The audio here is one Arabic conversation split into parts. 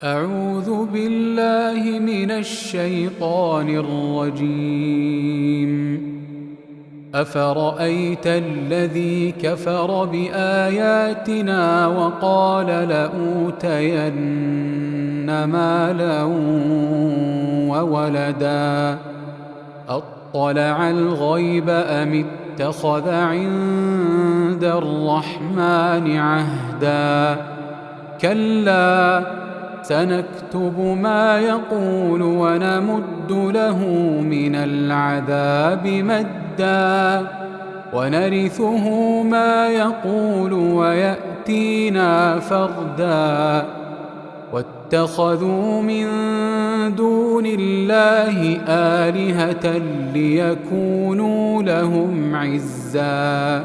أعوذ بالله من الشيطان الرجيم. أفرأيت الذي كفر بآياتنا وقال لأوتين مالا وولدا أطلع الغيب أم اتخذ عند الرحمن عهدا كلا سنكتب ما يقول ونمد له من العذاب مدا ونرثه ما يقول ويأتينا فردا واتخذوا من دون الله آلهة ليكونوا لهم عزا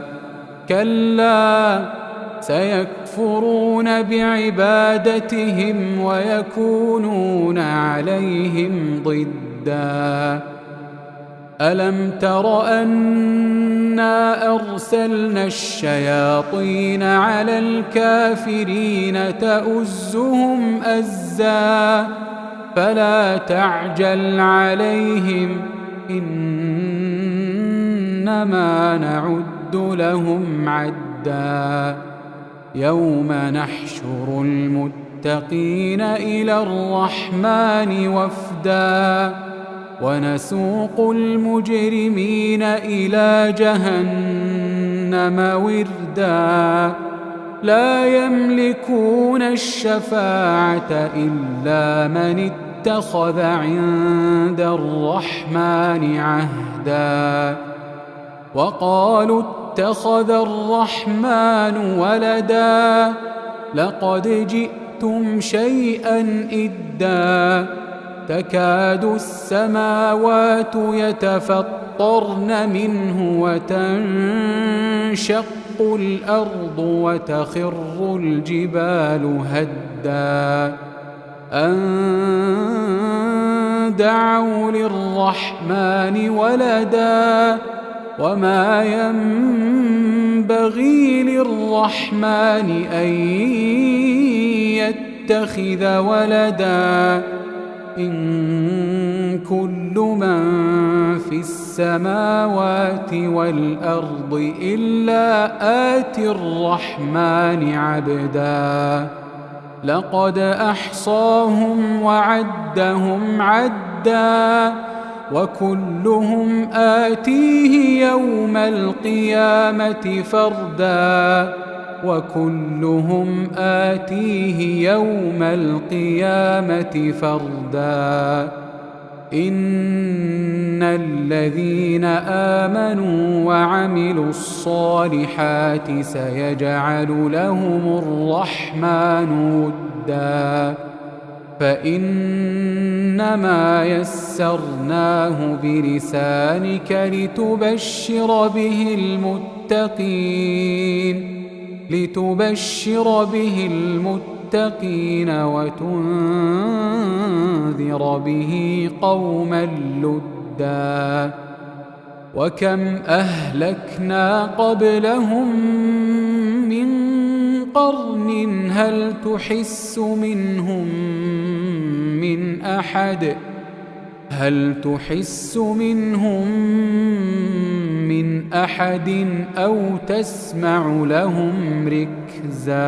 كلا سيكفرون بعبادتهم ويكونون عليهم ضدا ألم تر أنا أرسلنا الشياطين على الكافرين تؤزهم أزا فلا تعجل عليهم إنما نعد لهم عدا يوم نحشر المتقين إلى الرحمن وفدا ونسوق المجرمين إلى جهنم وردا لا يملكون الشفاعة إلا من اتخذ عند الرحمن عهدا وقالوا اتخذ الرحمن ولدا لقد جئتم شيئا إدا تكاد السماوات يتفطرن منه وتنشق الأرض وتخر الجبال هدا أن دعوا للرحمن ولدا وما ينبغي للرحمن أن يتخذ ولدا إن كل من في السماوات والأرض إلا آتي الرحمن عبدا لقد أحصاهم وعدهم عدا وكلهم آتيه يوم القيامة فردا وكلهم آتيه يوم القيامة فردا إن الذين آمنوا وعملوا الصالحات سيجعل لهم الرحمن ودا فإنما يسرناه بلسانك لتبشر به المتقين وتنذر به قوما لدا وكم أهلكنا قبلهم من قرن هل تحس منهم من أحد أو تسمع لهم ركزا